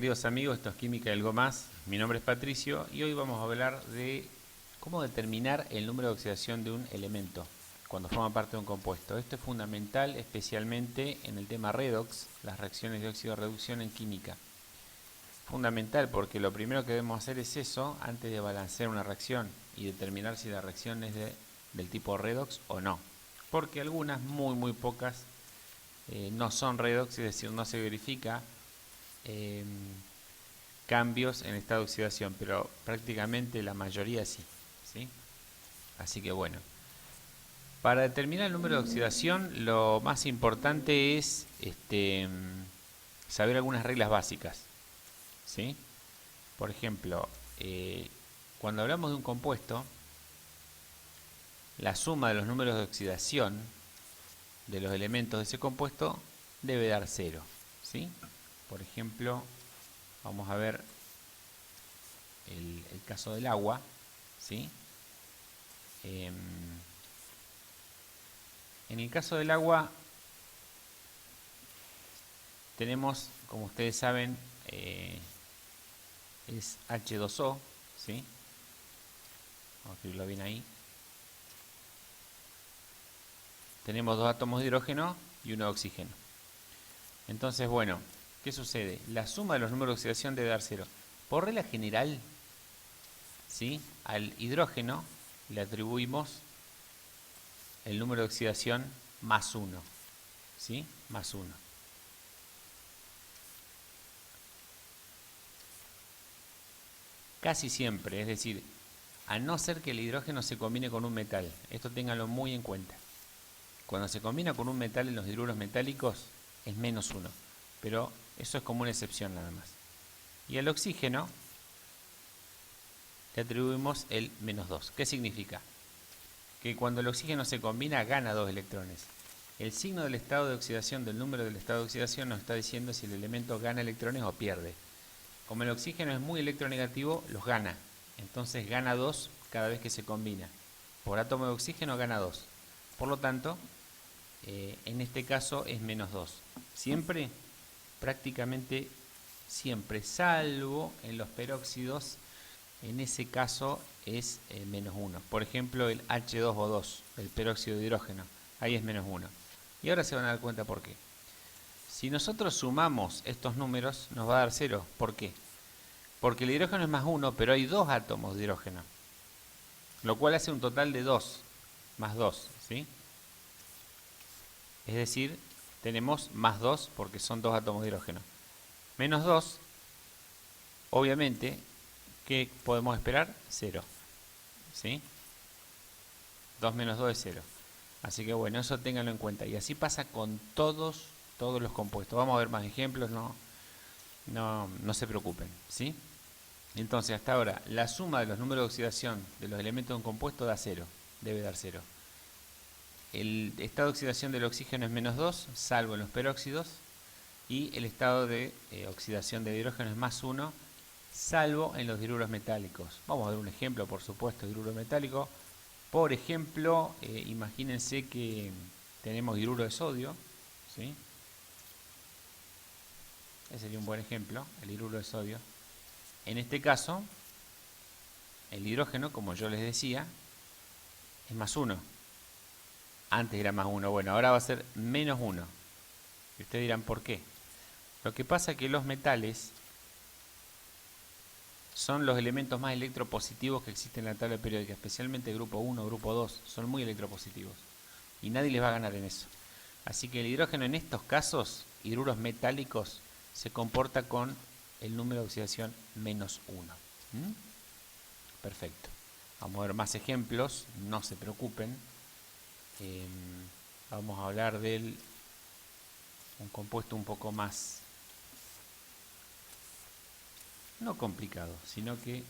Queridos amigos, esto es Química y algo más. Mi nombre es Patricio y hoy vamos a hablar de cómo determinar el número de oxidación de un elemento cuando forma parte de un compuesto. Esto es fundamental especialmente en el tema redox, las reacciones de óxido-reducción en química. Fundamental porque lo primero que debemos hacer es eso antes de balancear una reacción y determinar si la reacción es del tipo redox o no. Porque algunas, muy pocas, no son redox, es decir, no se verifica eh, cambios en estado de oxidación, pero prácticamente la mayoría sí, ¿sí? Así que bueno, para determinar el número de oxidación lo más importante es saber algunas reglas básicas, ¿sí? Por ejemplo, cuando hablamos de un compuesto, la suma de los números de oxidación de los elementos de ese compuesto debe dar cero, ¿sí? Por ejemplo, vamos a ver el caso del agua, ¿sí? En el caso del agua tenemos, como ustedes saben, es H2O, ¿sí? Vamos a escribirlo bien ahí. Tenemos dos átomos de hidrógeno y uno de oxígeno. Entonces, bueno, ¿qué sucede? La suma de los números de oxidación debe dar cero. Por regla general, ¿sí? Al hidrógeno le atribuimos el número de oxidación más 1, ¿sí? Más 1. Casi siempre, es decir, a no ser que el hidrógeno se combine con un metal. Esto ténganlo muy en cuenta. Cuando se combina con un metal en los hidruros metálicos es menos 1, pero eso es como una excepción nada más. Y al oxígeno le atribuimos el menos 2. ¿Qué significa? Que cuando el oxígeno se combina gana 2 electrones. El signo del estado de oxidación, del número del estado de oxidación, nos está diciendo si el elemento gana electrones o pierde. Como el oxígeno es muy electronegativo, los gana. Entonces gana 2 cada vez que se combina. Por átomo de oxígeno gana 2. Por lo tanto, en este caso es menos 2. Siempre, prácticamente siempre, salvo en los peróxidos, en ese caso es menos 1. Por ejemplo, el H2O2, el peróxido de hidrógeno, ahí es menos 1. Y ahora se van a dar cuenta por qué. Si nosotros sumamos estos números, nos va a dar 0. ¿Por qué? Porque el hidrógeno es más 1, pero hay dos átomos de hidrógeno, lo cual hace un total de 2, más 2, ¿sí? Es decir, tenemos más 2 porque son dos átomos de hidrógeno. Menos 2, obviamente, ¿qué podemos esperar? 0, ¿sí? 2 menos 2 es 0. Así que bueno, eso ténganlo en cuenta. Y así pasa con todos los compuestos. Vamos a ver más ejemplos, no se preocupen, ¿sí? Entonces, hasta ahora, la suma de los números de oxidación de los elementos de un compuesto da 0, debe dar 0. El estado de oxidación del oxígeno es menos 2, salvo en los peróxidos, y el estado de oxidación del hidrógeno es más 1, salvo en los diruros metálicos. Vamos a ver un ejemplo, por supuesto, de diruro metálico. Por ejemplo, imagínense que tenemos diruro de sodio, ¿sí? Ese sería un buen ejemplo, el diruro de sodio. En este caso, el hidrógeno, como yo les decía, es más 1. Antes era más 1, bueno, ahora va a ser menos 1. Y ustedes dirán, ¿por qué? Lo que pasa es que los metales son los elementos más electropositivos que existen en la tabla periódica, especialmente grupo 1, grupo 2, son muy electropositivos. Y nadie les va a ganar en eso. Así que el hidrógeno en estos casos, hidruros metálicos, se comporta con el número de oxidación menos 1. ¿Mm? Perfecto. Vamos a ver más ejemplos, no se preocupen. Vamos a hablar de un compuesto un poco más, no complicado, sino que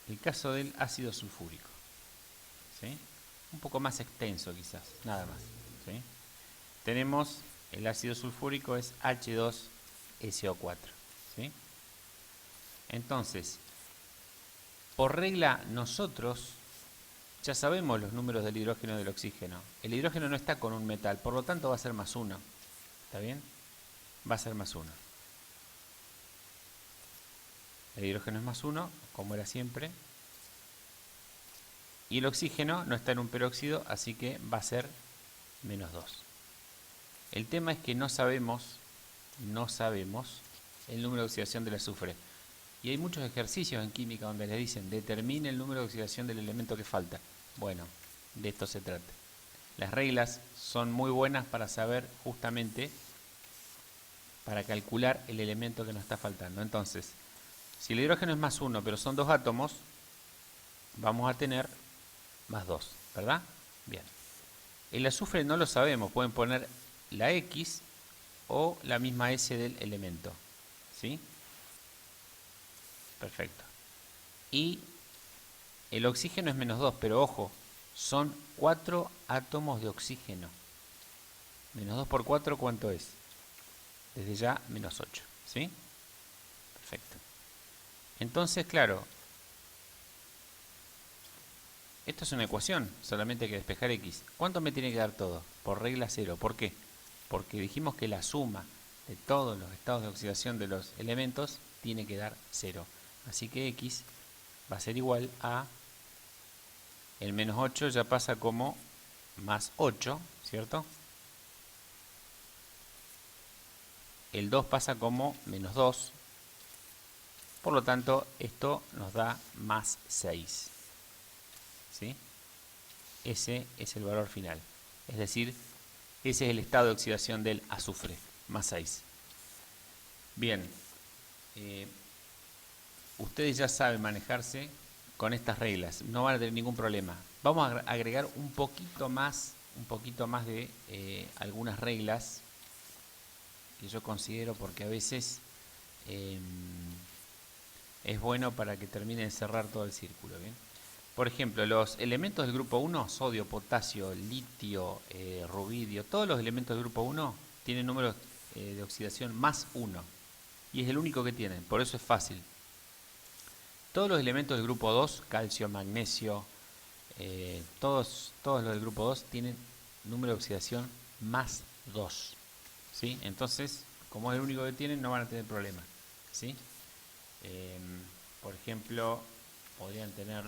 el caso del ácido sulfúrico, ¿sí? Un poco más extenso quizás, nada más, ¿sí? Tenemos el ácido sulfúrico es H2SO4, ¿sí? Entonces, por regla nosotros Ya sabemos los números del hidrógeno y del oxígeno. El hidrógeno no está con un metal, por lo tanto va a ser más 1. ¿Está bien? Va a ser más 1. El hidrógeno es más 1, como era siempre. Y el oxígeno no está en un peróxido, así que va a ser menos 2. El tema es que no sabemos el número de oxidación del azufre. Y hay muchos ejercicios en química donde les dicen, determine el número de oxidación del elemento que falta. Bueno, de esto se trata. Las reglas son muy buenas para saber justamente, para calcular el elemento que nos está faltando. Entonces, si el hidrógeno es más 1, pero son 2 átomos, vamos a tener más 2, ¿verdad? Bien. El azufre no lo sabemos, pueden poner la X o la misma S del elemento. ¿Sí? Perfecto. Y el oxígeno es menos 2, pero ojo, son 4 átomos de oxígeno. Menos 2 por 4, ¿cuánto es? Desde ya, menos 8. ¿Sí? Perfecto. Entonces, claro, esto es una ecuación, solamente hay que despejar X. ¿Cuánto me tiene que dar todo? Por regla 0. ¿Por qué? Porque dijimos que la suma de todos los estados de oxidación de los elementos tiene que dar 0. Así que X va a ser igual a, el menos 8 ya pasa como más 8, ¿cierto? El 2 pasa como menos 2. Por lo tanto, esto nos da más 6. ¿Sí? Ese es el valor final. Es decir, ese es el estado de oxidación del azufre, más 6. Bien, ustedes ya saben manejarse con estas reglas, no van a tener ningún problema. Vamos a agregar un poquito más de algunas reglas que yo considero, porque a veces es bueno para que termine de cerrar todo el círculo. ¿Bien? Por ejemplo, los elementos del grupo 1, sodio, potasio, litio, rubidio, todos los elementos del grupo 1 tienen números de oxidación más 1. Y es el único que tienen, por eso es fácil. Todos los elementos del grupo 2, calcio, magnesio, todos los del grupo 2 tienen número de oxidación más 2. ¿Sí? Entonces, como es el único que tienen, no van a tener problema. ¿Sí? Por ejemplo, podrían tener,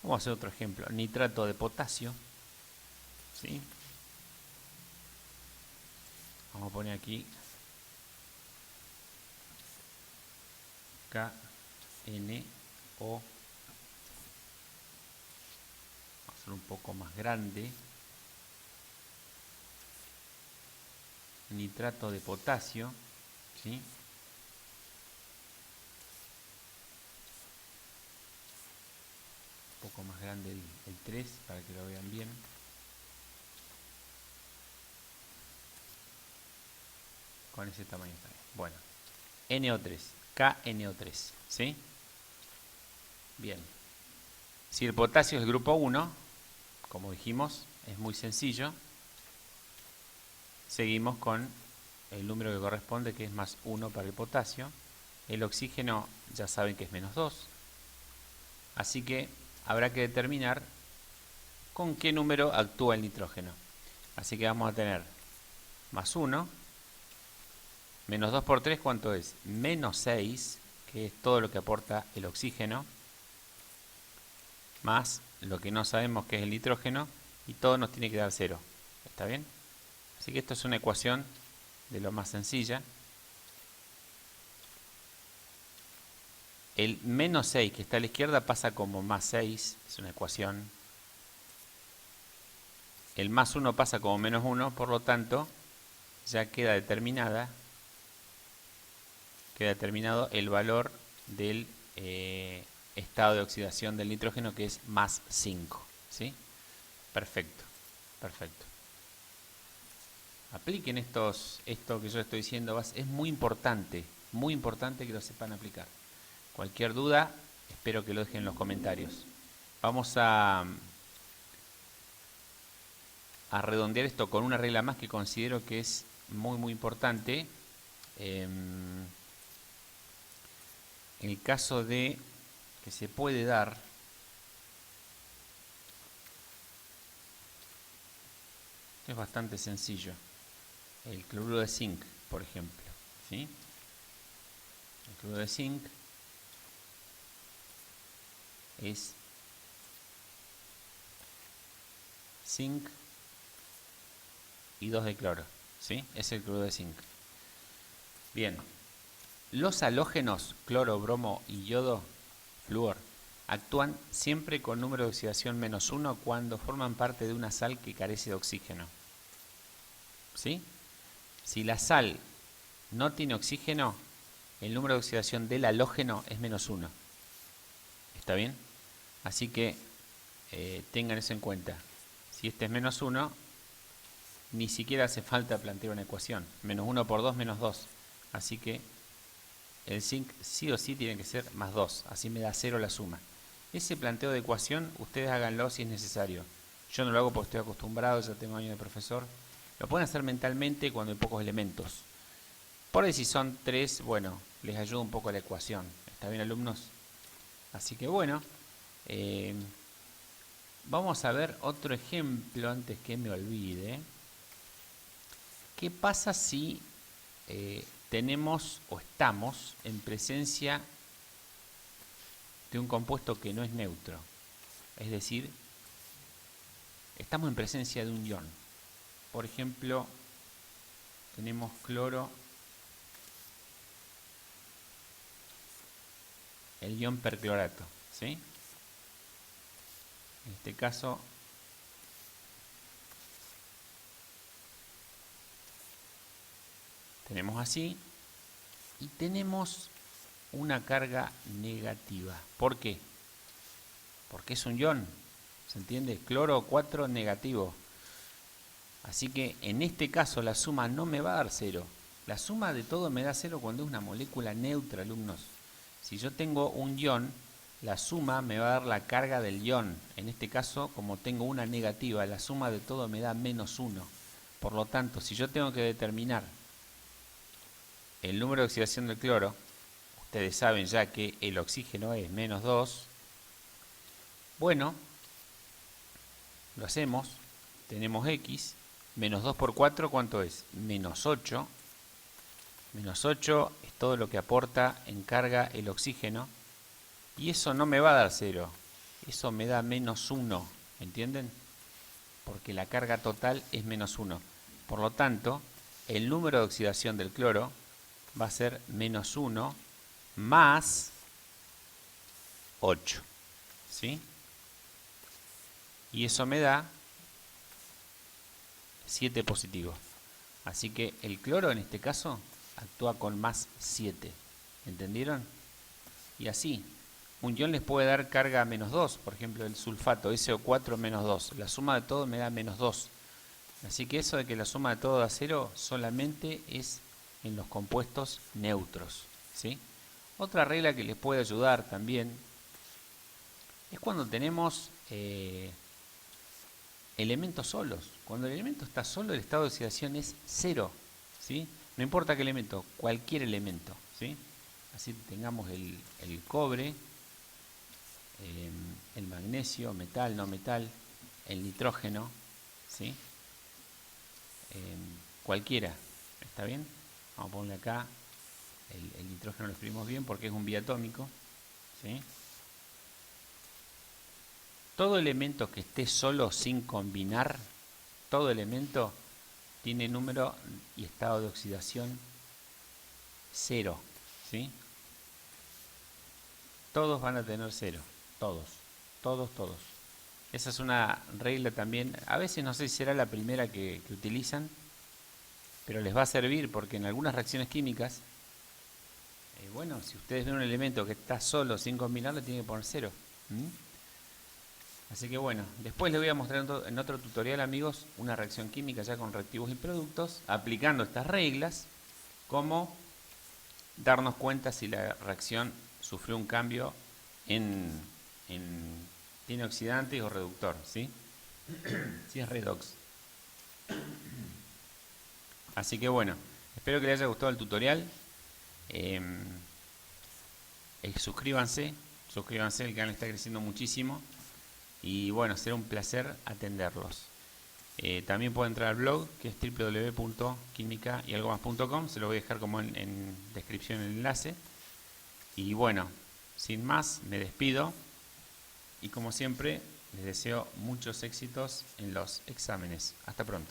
vamos a hacer otro ejemplo, nitrato de potasio. ¿Sí? Vamos a poner aquí KNO. Vamos a hacer un poco más grande. Nitrato de potasio. ¿Sí? Un poco más grande el 3 para que lo vean bien. Con ese tamaño está bien. Bueno, NO3, KNO3, ¿sí? Bien. Si el potasio es el grupo 1, como dijimos, es muy sencillo. Seguimos con el número que corresponde, que es más 1 para el potasio. El oxígeno ya saben que es menos 2. Así que habrá que determinar con qué número actúa el nitrógeno. Así que vamos a tener más 1. Menos 2 por 3, ¿cuánto es? Menos 6, que es todo lo que aporta el oxígeno, más lo que no sabemos que es el nitrógeno, y todo nos tiene que dar 0. ¿Está bien? Así que esto es una ecuación de lo más sencilla. El menos 6 que está a la izquierda pasa como más 6, es una ecuación. El más 1 pasa como menos 1, por lo tanto, ya queda determinado el valor del estado de oxidación del nitrógeno, que es más 5. ¿Sí? Perfecto, perfecto. Apliquen esto que yo estoy diciendo, es muy importante que lo sepan aplicar. Cualquier duda, espero que lo dejen en los comentarios. Vamos a redondear esto con una regla más que considero que es muy importante. En el caso de que se puede dar Es bastante sencillo. El cloruro de zinc, por ejemplo, ¿sí? El cloruro de zinc es zinc y 2 de cloro, ¿sí? Es el cloruro de zinc. Bien, los halógenos, cloro, bromo y yodo, flúor, actúan siempre con número de oxidación -1 cuando forman parte de una sal que carece de oxígeno, ¿sí? Si la sal no tiene oxígeno, el número de oxidación del halógeno es -1. ¿Está bien? Así que tengan eso en cuenta. Si este es -1, ni siquiera hace falta plantear una ecuación. -1 por 2, -2. Así que el zinc sí o sí tiene que ser +2. Así me da 0 la suma. Ese planteo de ecuación, ustedes háganlo si es necesario. Yo no lo hago porque estoy acostumbrado, ya tengo años de profesor. Lo pueden hacer mentalmente cuando hay pocos elementos. Por ahí si son 3, bueno, les ayuda un poco la ecuación. ¿Está bien, alumnos? Así que bueno, vamos a ver otro ejemplo antes que me olvide. ¿Qué pasa si tenemos o estamos en presencia de un compuesto que no es neutro? Es decir, estamos en presencia de un ion. Por ejemplo, tenemos cloro, el ion perclorato, ¿sí? En este caso, tenemos así y tenemos una carga negativa. ¿Por qué? Porque es un ion, ¿se entiende? Cloro 4 negativo. Así que en este caso la suma no me va a dar 0. La suma de todo me da 0 cuando es una molécula neutra, alumnos. Si yo tengo un ion, la suma me va a dar la carga del ion. En este caso, como tengo una negativa, la suma de todo me da -1. Por lo tanto, si yo tengo que determinar el número de oxidación del cloro, ustedes saben ya que el oxígeno es -2. Bueno, lo hacemos. Tenemos X. -2 por 4, ¿cuánto es? -8. -8 es todo lo que aporta en carga el oxígeno. Y eso no me va a dar 0. Eso me da -1. ¿Entienden? Porque la carga total es -1. Por lo tanto, el número de oxidación del cloro va a ser -1 más 8. ¿Sí? Y eso me da 7 positivos. Así que el cloro en este caso actúa con +7. ¿Entendieron? Y así, un ion les puede dar carga -2. Por ejemplo, el sulfato SO4 -2. La suma de todo me da -2. Así que eso de que la suma de todo da 0 solamente es en los compuestos neutros, ¿sí? Otra regla que les puede ayudar también es cuando tenemos elementos solos. Cuando el elemento está solo, el estado de oxidación es 0, ¿sí? No importa qué elemento, cualquier elemento, ¿sí? Así tengamos el cobre, el magnesio, metal, no metal, el nitrógeno, ¿sí? Cualquiera, ¿está bien? Vamos a ponerle acá, el nitrógeno lo escribimos bien porque es un biatómico, ¿sí? Todo elemento que esté solo sin combinar, todo elemento tiene número y estado de oxidación 0, ¿sí? Todos van a tener 0, todos, todos, todos. Esa es una regla también, a veces no sé si será la primera que utilizan, pero les va a servir porque en algunas reacciones químicas, bueno, si ustedes ven un elemento que está solo sin combinarlo, tienen que poner 0. Así que bueno, después les voy a mostrar en otro tutorial, amigos, una reacción química ya con reactivos y productos, aplicando estas reglas, cómo darnos cuenta si la reacción sufrió un cambio tiene oxidante o reductor, ¿sí? Si es redox. Así que bueno, espero que les haya gustado el tutorial. Suscríbanse, el canal está creciendo muchísimo. Y bueno, será un placer atenderlos. También puede entrar al blog, que es www.quimicayalgomás.com. Se lo voy a dejar como en descripción el enlace. Y bueno, sin más, me despido. Y como siempre, les deseo muchos éxitos en los exámenes. Hasta pronto.